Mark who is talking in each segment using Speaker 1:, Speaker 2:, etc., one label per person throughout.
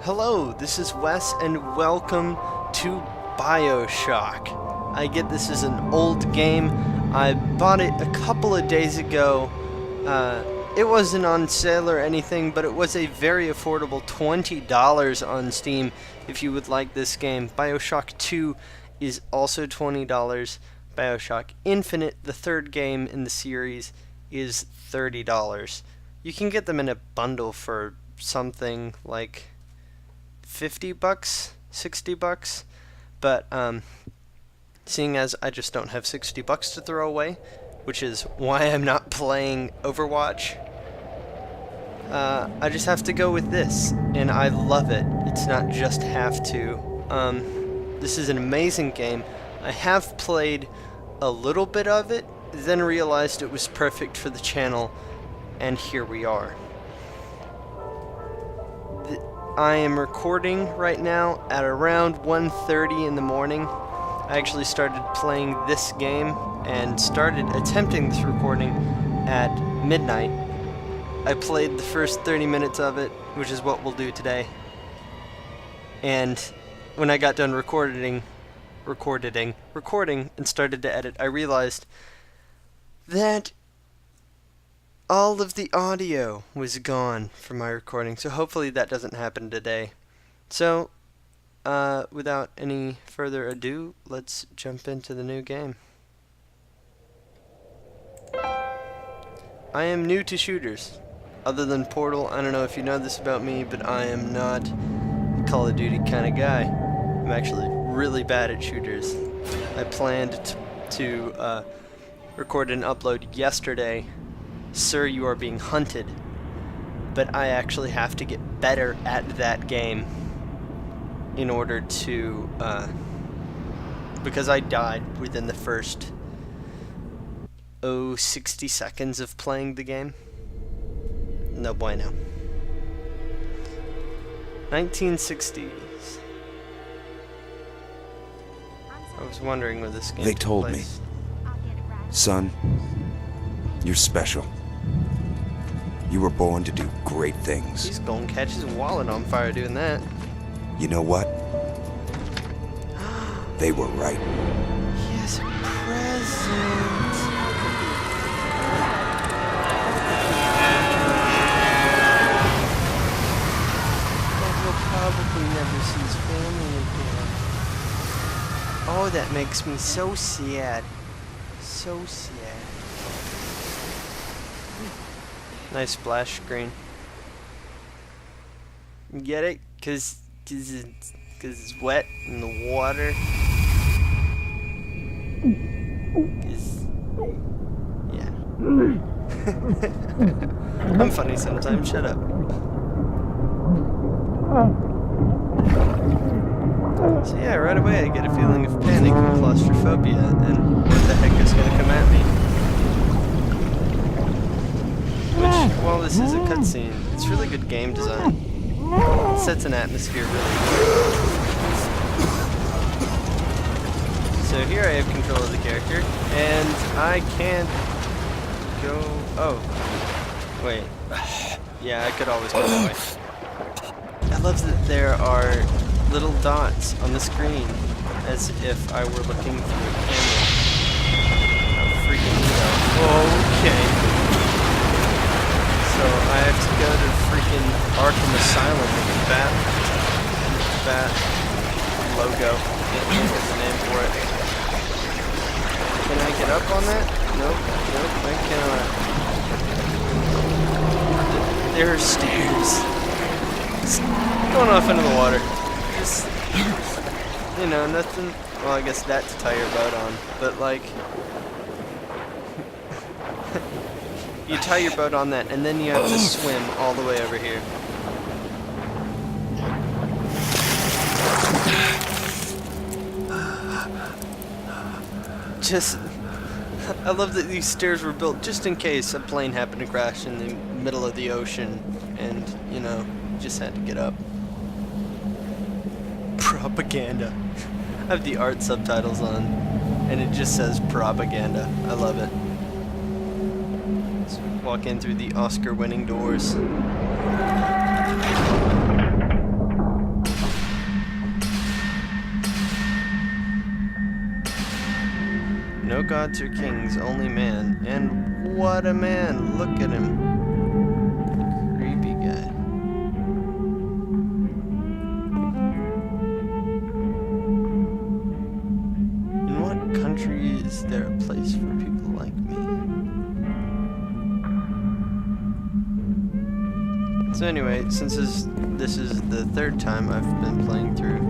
Speaker 1: Hello, this is Wes, and welcome to Bioshock. I get this is an old game. I bought it a couple of days ago. It wasn't on sale or anything, but it was a very affordable $20 on Steam if you would like this game. Bioshock 2 is also $20. Bioshock Infinite, the third game in the series, is $30. You can get them in a bundle for something like $50, $60, but seeing as I just don't have $60 to throw away, which is why I'm not playing Overwatch, I just have to go with this, and I love it. It's not just have to. This is an amazing game. I have played a little bit of it, then realized it was perfect for the channel, and here we are. I am recording right now at around 1:30 in the morning. I actually started playing this game and started attempting this recording at midnight. I played the first 30 minutes of it, which is what we'll do today. And when I got done recording and started to edit, I realized that all of the audio was gone from my recording, so hopefully that doesn't happen today. So, without any further ado, let's jump into the new game. I am new to shooters. Other than Portal, I don't know if you know this about me, but I am not a Call of Duty kind of guy. I'm actually really bad at shooters. I planned to record and upload yesterday, Sir, You Are Being Hunted, but I actually have to get better at that game in order to, because I died within the first 60 seconds of playing the game. No bueno. 1960s. I was wondering where this game
Speaker 2: They
Speaker 1: took
Speaker 2: told
Speaker 1: place.
Speaker 2: me, son, you're special. You were born to do great things.
Speaker 1: He's gonna catch his wallet on fire doing that.
Speaker 2: You know what? They were right.
Speaker 1: He has a present. But he'll probably never see his family again. Oh, that makes me so sad. So sad. Nice splash screen. Get it? Cause it's wet in the water. Yeah. I'm funny sometimes. Shut up. So yeah, right away I get a feeling of panic and claustrophobia, and what the heck is gonna come at me? Which, while this is a cutscene, it's really good game design. It sets an atmosphere really well. So here I have control of the character, and I can't go... Oh. Wait. Yeah, I could always go that way. I love that there are little dots on the screen, as if I were looking through a camera. How freaking neat. Okay. So I have to go to freaking Arkham Asylum with the bat logo. Can't think of the name for it. Can I get up on that? Nope, I cannot. There are stairs. Just going off into the water. Just, you know, nothing. Well, I guess that to tie your boat on, but like, you tie your boat on that, and then you have to swim all the way over here. Just, I love that these stairs were built just in case a plane happened to crash in the middle of the ocean, and, you know, just had to get up. Propaganda. I have the art subtitles on, and it just says propaganda. I love it. walk in through the Oscar-winning doors. gods or kings, only man. And what a man! Look at him. Creepy guy. In what country is there a place for people like me? So anyway, since this is the third time I've been playing through,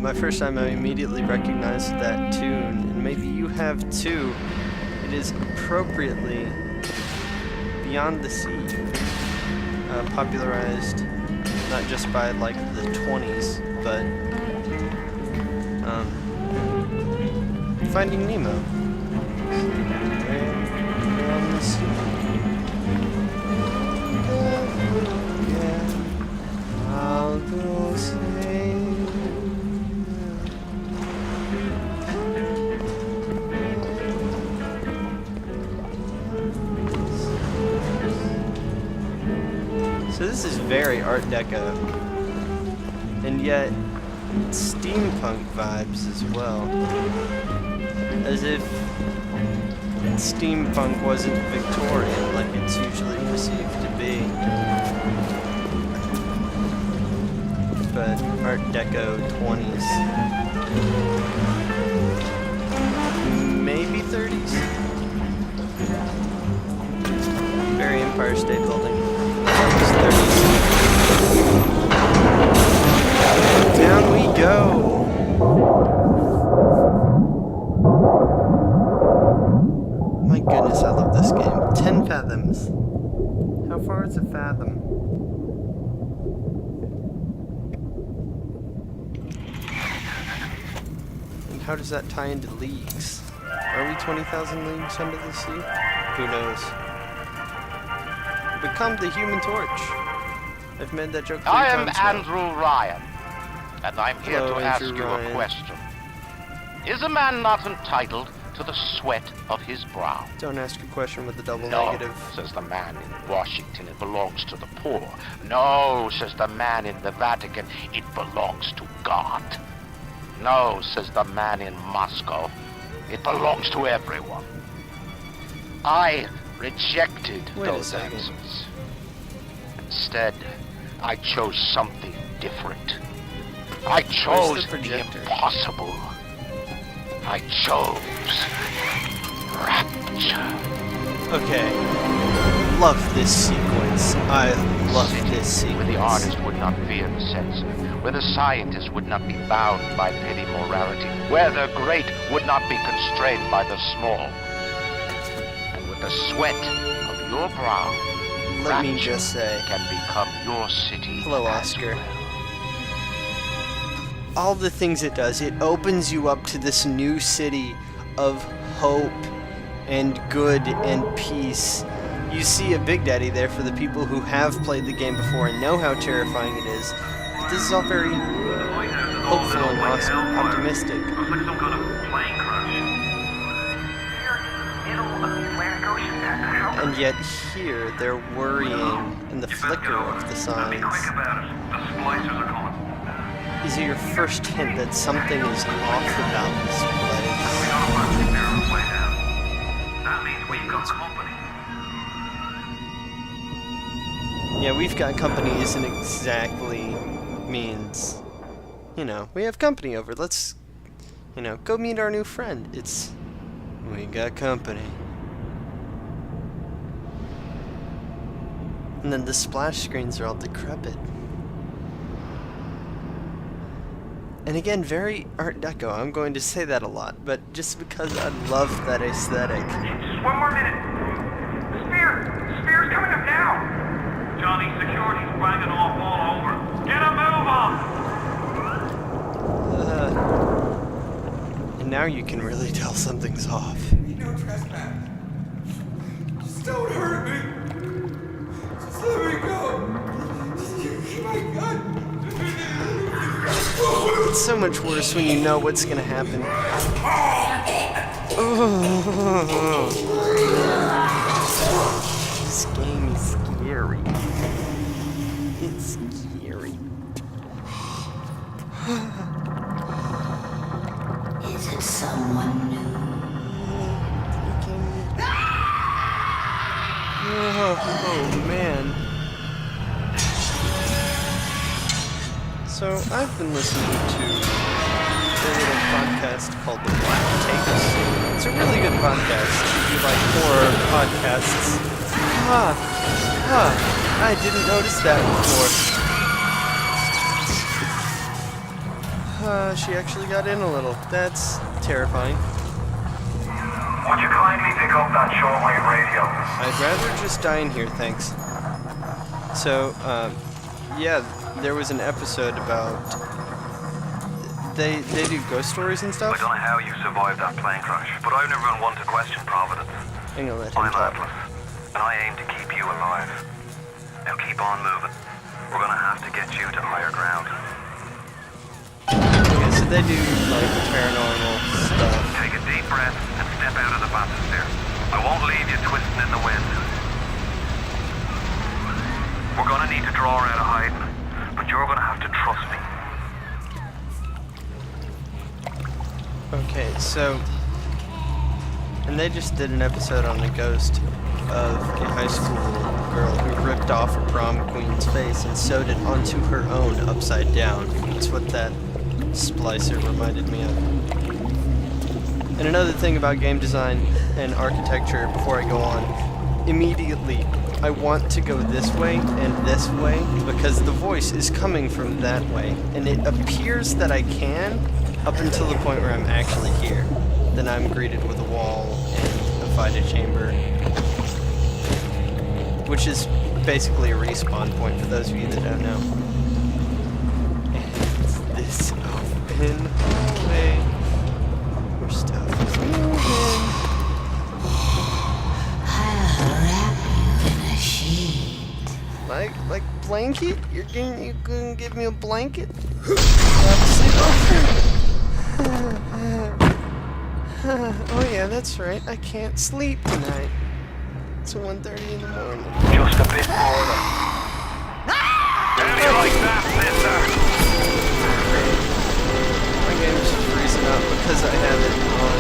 Speaker 1: my first time I immediately recognized that tune, and maybe you have too. It is appropriately Beyond the Sea, popularized not just by like the 20s, but Finding Nemo. Beyond the sea. I'll go sailing. So this is very Art Deco, and yet steampunk vibes as well, as if steampunk wasn't Victorian like it's usually perceived to be, but Art Deco 20s, maybe 30s, very Empire State Building. Down we go! My goodness, I love this game. 10 fathoms. How far is a fathom? And how does that tie into leagues? Are we 20,000 leagues under the sea? Who knows? Become the Human Torch. I've made that joke 3
Speaker 3: I am
Speaker 1: times now.
Speaker 3: Andrew Ryan, and I'm here
Speaker 1: Hello,
Speaker 3: to ask
Speaker 1: Andrew
Speaker 3: you
Speaker 1: Ryan.
Speaker 3: a question. Is a man not entitled to the sweat of his brow?
Speaker 1: Don't ask a question with a double
Speaker 3: No,
Speaker 1: negative.
Speaker 3: says the man in Washington, it belongs to the poor. No, says the man in the Vatican, it belongs to God. No, says the man in Moscow, it belongs to everyone. I rejected
Speaker 1: Wait a
Speaker 3: those
Speaker 1: second.
Speaker 3: answers. Instead, I chose something different. I chose the
Speaker 1: projector?
Speaker 3: impossible. I chose Rapture.
Speaker 1: Okay. Love this sequence. I love this
Speaker 3: Where the
Speaker 1: sequence.
Speaker 3: artist would not fear the censor, where the scientist would not be bound by petty morality, where the great would not be constrained by the small. And with the sweat of your brow,
Speaker 1: Let me
Speaker 3: Rapture
Speaker 1: just say,
Speaker 3: can become your city.
Speaker 1: hello,
Speaker 3: as
Speaker 1: Oscar.
Speaker 3: well.
Speaker 1: All the things it does, it opens you up to this new city of hope and good and peace. You see a Big Daddy there for the people who have played the game before and know how terrifying it is. This is all very hopeful and optimistic.
Speaker 4: Looks like some kind of plane crash. You're in the middle of the Atlantic Ocean. How
Speaker 1: And yet here, they're worrying in the flicker of the
Speaker 4: Be
Speaker 1: signs.
Speaker 4: quick about it. The splicers are coming.
Speaker 1: Is it your first hint that something is off about this
Speaker 4: We
Speaker 1: place?
Speaker 4: got a plastic barrel play down. That means we've got company.
Speaker 1: Yeah, we've got company isn't exactly means, you know, we have company over. Let's, you know, go meet our new friend. It's, we got company. And then the splash screens are all decrepit. And again, very Art Deco. I'm going to say that a lot, but just because I love that aesthetic.
Speaker 4: Just one more minute. The spear's coming up now. Johnny, security's banging off all over. Get a move on.
Speaker 1: And now you can really tell something's off.
Speaker 5: No trespass. Just don't hurt me. Just let me go. Just give me my gun.
Speaker 1: It's so much worse when you know what's gonna happen. This game is scary. It's scary.
Speaker 6: Is it someone
Speaker 1: Oh man. So I've been listening to a little podcast called The Black Tapes. It's a really good podcast if you like horror podcasts. I didn't notice that before. She actually got in a little. That's terrifying.
Speaker 4: Would you kindly pick up that shortwave radio?
Speaker 1: I'd rather just die in here, thanks. So, yeah, there was an episode about... They do ghost stories and
Speaker 4: I
Speaker 1: stuff?
Speaker 4: don't know how you survived that plane crash, but I've never been one to question Providence.
Speaker 1: I'm gonna let him
Speaker 4: I'm
Speaker 1: talk.
Speaker 4: Atlas, and I aim to keep you alive. Now keep on moving. We're gonna have to get you to higher ground.
Speaker 1: Okay, so they do, like, paranormal stuff.
Speaker 4: Take a deep breath and step out of the bathysphere. I won't leave you twisting in the wind. We're gonna need to draw her out of hiding, but you're gonna have to trust me.
Speaker 1: Okay, so... And they just did an episode on the ghost of a high school girl who ripped off a prom queen's face and sewed it onto her own upside down. That's what that splicer reminded me of. And another thing about game design and architecture, before I go on, immediately I want to go this way and this way because the voice is coming from that way. And it appears that I can up until the point where I'm actually here. Then I'm greeted with a wall and a Vita chamber, which is basically a respawn point for those of you that don't know. And this open hallway where stuff is moving. Like blanket? You gonna give me a blanket? Oh yeah, that's right. I can't sleep tonight. It's 1:30 in the morning.
Speaker 4: Just a bit harder. How do you like that, sister?
Speaker 1: My game's freezing up because I have it on.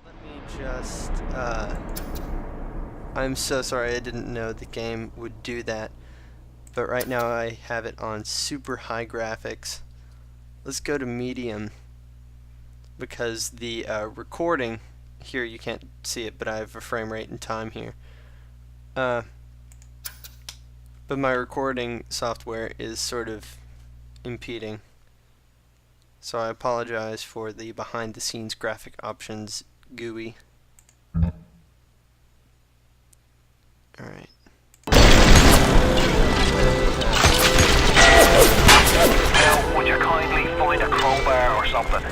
Speaker 1: Let me just, I'm so sorry, I didn't know the game would do that. But right now I have it on super high graphics. Let's go to medium, because the recording here, you can't see it, but I have a frame rate and time here. But my recording software is sort of impeding, so I apologize for the behind the scenes graphic options GUI. Alright.
Speaker 4: Now, would you kindly find a crowbar or something?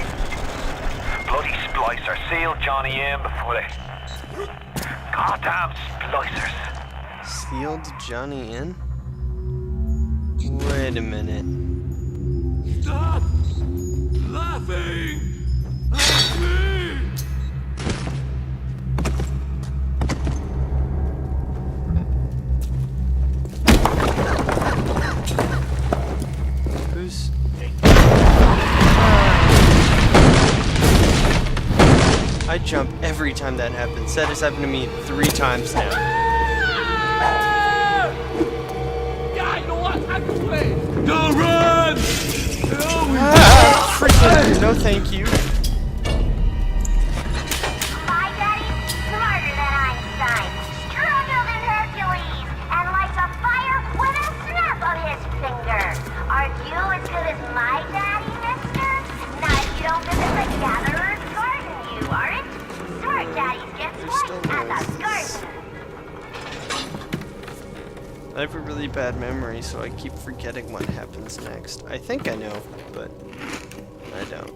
Speaker 4: Bloody splicer, seal Johnny in before they... Goddamn splicers.
Speaker 1: Sealed Johnny in? Wait a minute.
Speaker 5: Stop laughing at me!
Speaker 1: Who's... I jump every time that happens. That has happened to me 3 times now.
Speaker 5: Yeah, you know what? I can play. Don't run!
Speaker 1: Freaking no thank you.
Speaker 6: My daddy's smarter than Einstein, stronger than Hercules, and lights a fire with a snap of his finger. Are you as good as my daddy, mister? Not if you don't visit the Gatherer's Garden, you aren't. Smart daddies get white and the garden.
Speaker 1: I have a really bad memory, so I keep forgetting what happens next. I think I know, but I don't.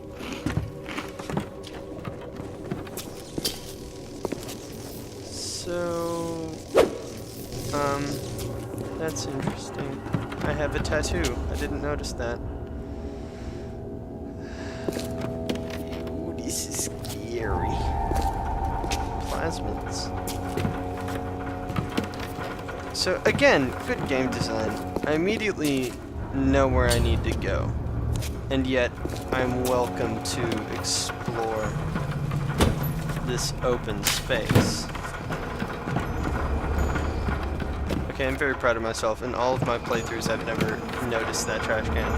Speaker 1: So, that's interesting. I have a tattoo. I didn't notice that. Ooh, this is scary. Plasmids. So again, good game design. I immediately know where I need to go. And yet, I'm welcome to explore this open space. Okay, I'm very proud of myself. In all of my playthroughs, I've never noticed that trash can.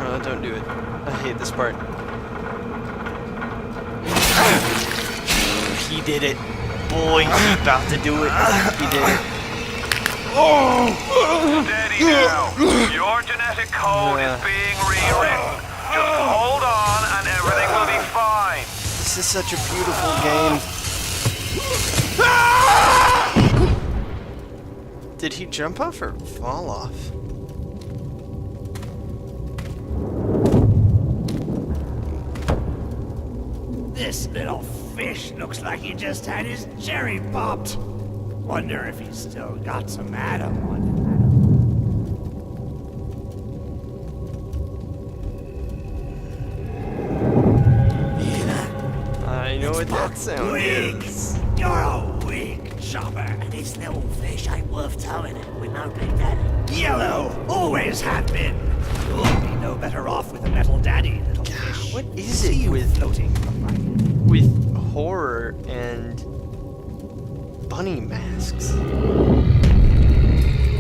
Speaker 1: Oh, don't do it. I hate this part. He did it. Boy, he's about to do it. He did it.
Speaker 4: Steady now. Your genetic code is being rewritten. Just hold on and everything will be fine.
Speaker 1: This is such a beautiful game. Did he jump off or fall off?
Speaker 7: This little fish looks like he just had his cherry popped. Wonder if he's still got some Adam on him.
Speaker 1: I know what that sound is.
Speaker 7: You're a weak chopper. This little fish ain't worth towing it with no big daddy. Yellow, always have been. You'll be no better off with a metal daddy, little fish.
Speaker 1: What is
Speaker 7: See
Speaker 1: it
Speaker 7: you
Speaker 1: with
Speaker 7: floating
Speaker 1: with horror and bunny masks?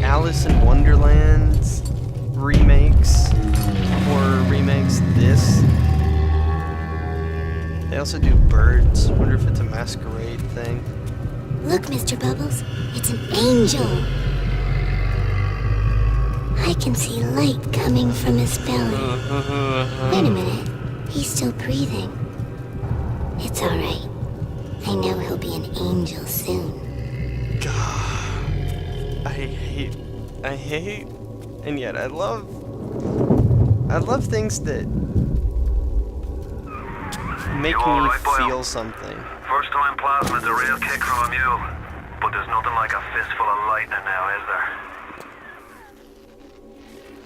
Speaker 1: Alice in Wonderland's remakes, horror remakes. This. They also do birds. Wonder if it's a masquerade thing.
Speaker 6: Look, Mr. Bubbles, it's an angel. I can see light coming from his belly. Wait a minute, he's still breathing. It's alright. I know he'll be an angel soon.
Speaker 1: I hate, and yet I love things that make me feel something.
Speaker 4: First time plasma's a real kick from a mule. But there's nothing like a fistful of lightning now, is there?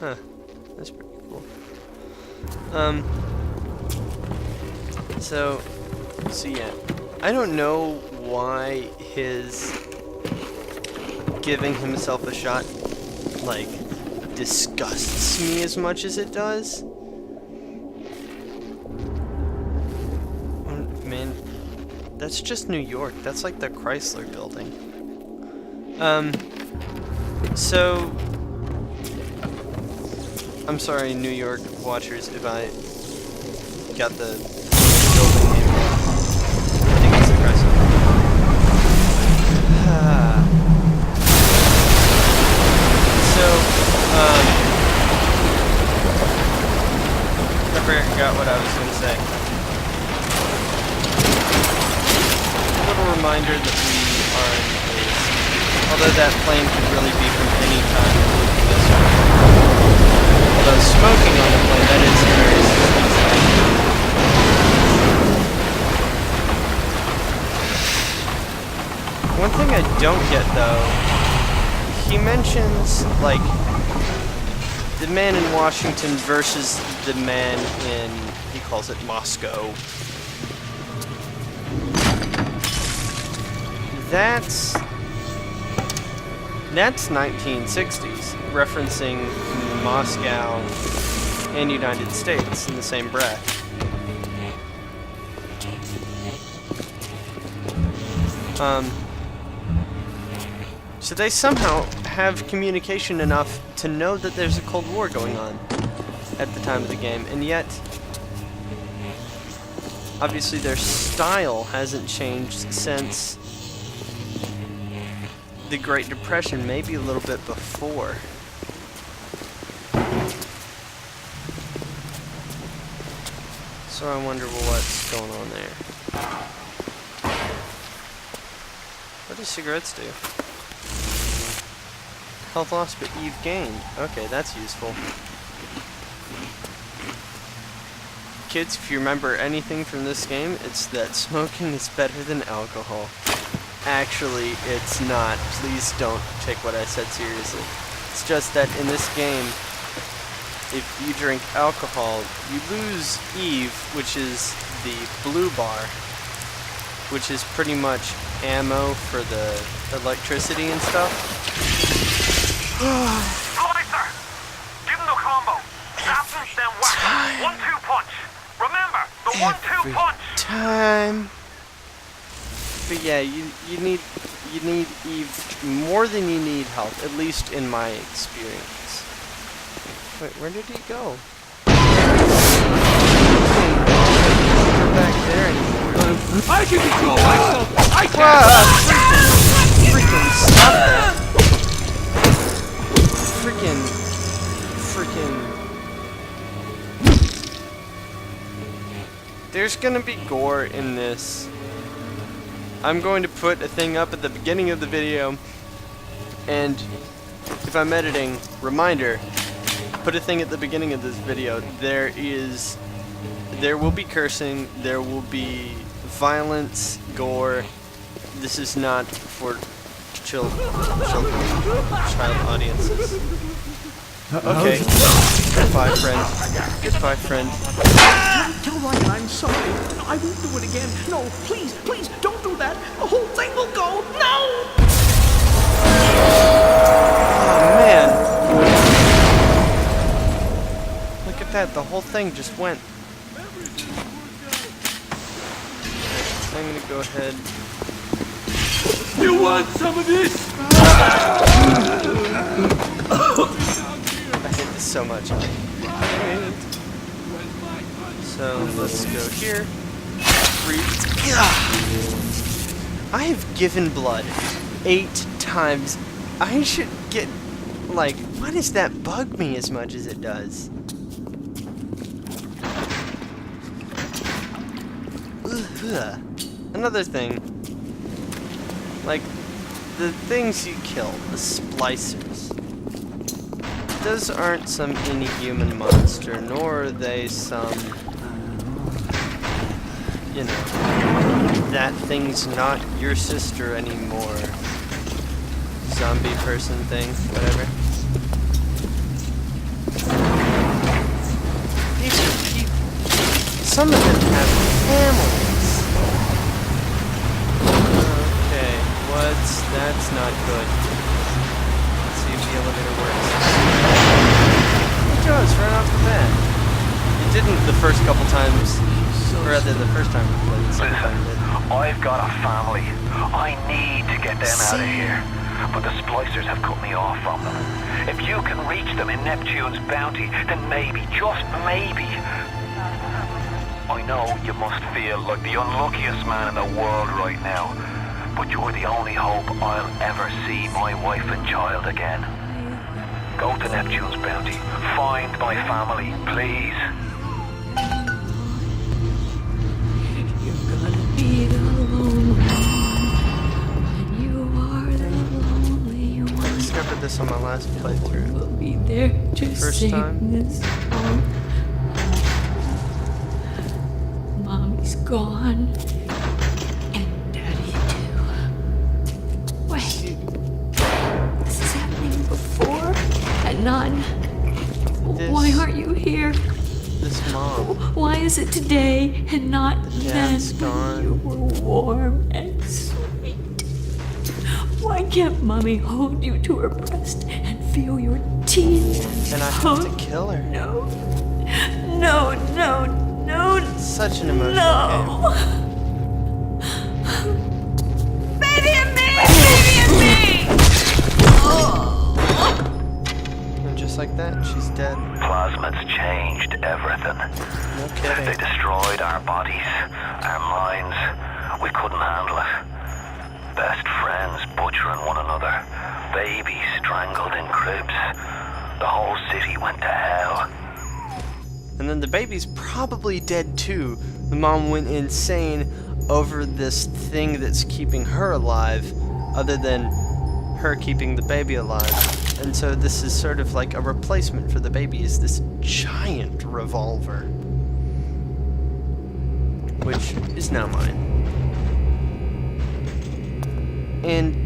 Speaker 1: Huh. That's pretty cool. So yeah. I don't know why his giving himself a shot, like, disgusts me as much as it does. Man, that's just New York. That's like the Chrysler building. So I'm sorry, New York watchers, if I got the building name wrong. I think it's aggressive. I forgot what I was going to say. A little reminder that we are in space. Although that plane could really be from any time, including this one. Although smoking on the plane, that is very suspicious. One thing I don't get, though, he mentions, like, the man in Washington versus the man in, he calls it Moscow. That's 1960s, referencing Moscow and United States in the same breath. So they somehow have communication enough to know that there's a Cold War going on at the time of the game, and yet obviously their style hasn't changed since the Great Depression, maybe a little bit before. So I wonder what's going on there. What do cigarettes do? Health loss, but you've gained. Okay, that's useful. Kids, if you remember anything from this game, it's that smoking is better than alcohol. Actually, it's not. Please don't take what I said seriously. It's just that in this game, if you drink alcohol, you lose Eve, which is the blue bar, which is pretty much ammo for the electricity and stuff.
Speaker 4: Slicer! Give him the combo. Zap him, then whack him. 1-2 punch. Remember, the 1-2 punch.
Speaker 1: Time. But yeah, you need more than you need health, at least in my experience. Wait, where did he go? Back there anymore.
Speaker 5: I can control myself! I
Speaker 1: Freaking stop that! Freaking. There's gonna be gore in this. I'm going to put a thing up at the beginning of the video, and if I'm editing, reminder, put a thing at the beginning of this video. There will be cursing, there will be violence, gore. This is not for child audiences. Okay. Goodbye, friend. Goodbye, friend.
Speaker 7: Tell Ryan I'm sorry. I won't do it again. No, please, please, don't do that. The whole thing will go. No!
Speaker 1: Oh, man. Look at that. The whole thing just went. I'm gonna go ahead.
Speaker 5: You want some of this?
Speaker 1: I hate this so much. So let's go here. I have given blood 8 times. I should get, like, why does that bug me as much as it does? Ugh. Another thing, like, the things you kill, the splicers, those aren't some inhuman monster, nor are they some, you know, that thing's not your sister anymore, zombie person thing, whatever. These are people. Some of them have families. That's not good. Let's see if the elevator works. It does, right off the bat. It didn't the first couple times, or rather the first time we played, the second time it did.
Speaker 4: I've got a family. I need to get them out of here. But the splicers have cut me off from them. If you can reach them in Neptune's bounty, then maybe, just maybe. I know you must feel like the unluckiest man in the world right now. But you're the only hope I'll ever see my wife and child again. Go to Neptune's bounty. Find my family, please.
Speaker 8: You're gonna be the lonely one, and you are the lonely one.
Speaker 1: I discovered this on my last playthrough.
Speaker 8: We'll be there to
Speaker 1: First
Speaker 8: sing
Speaker 1: time.
Speaker 8: this song. Mommy's gone. None. Why aren't you here?
Speaker 1: This mom.
Speaker 8: Why is it today and not then
Speaker 1: dad's
Speaker 8: when
Speaker 1: gone.
Speaker 8: you were warm and sweet? Why can't Mommy hold you to her breast and feel your teeth?
Speaker 1: And I have to kill her.
Speaker 8: No. No, no, no.
Speaker 1: It's such an emotional
Speaker 8: No.
Speaker 1: game.
Speaker 8: Baby and me! Baby and me!
Speaker 1: Like that, she's dead.
Speaker 4: Plasma's changed everything.
Speaker 1: No kidding.
Speaker 4: They destroyed our bodies, our minds. We couldn't handle it. Best friends butchering one another. Babies strangled in cribs. The whole city went to hell.
Speaker 1: And then the baby's probably dead too. The mom went insane over this thing that's keeping her alive, other than her keeping the baby alive. And so this is sort of like a replacement for the baby, is this giant revolver, which is now mine. And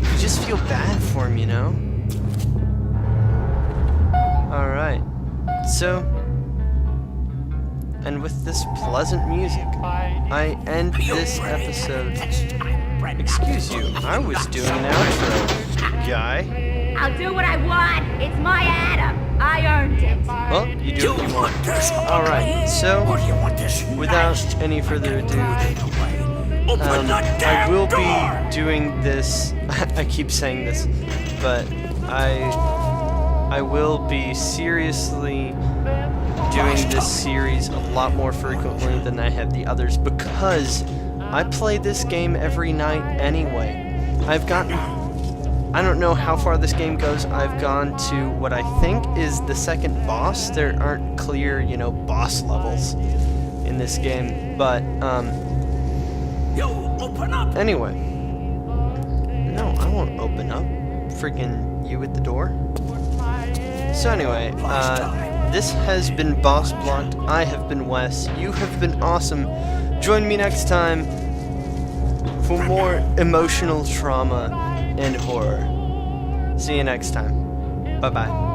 Speaker 1: you just feel bad for him, you know? Alright, so And with this pleasant music, I end this episode. Excuse you, I was doing an outro, guy.
Speaker 6: I'll do what I want. It's my Adam. I earned it.
Speaker 1: Well, you do what you want. Alright, so, without any further ado, I will be doing this. I keep saying this, but I will be seriously doing this series a lot more frequently than I have the others because I play this game every night anyway. I don't know how far this game goes. I've gone to what I think is the second boss. There aren't clear, boss levels in this game, but anyway. No, I won't open up. Freaking you at the door. So anyway, this has been Boss Blocked. I have been Wes. You have been awesome. Join me next time for more emotional trauma and horror. See you next time. Bye-bye.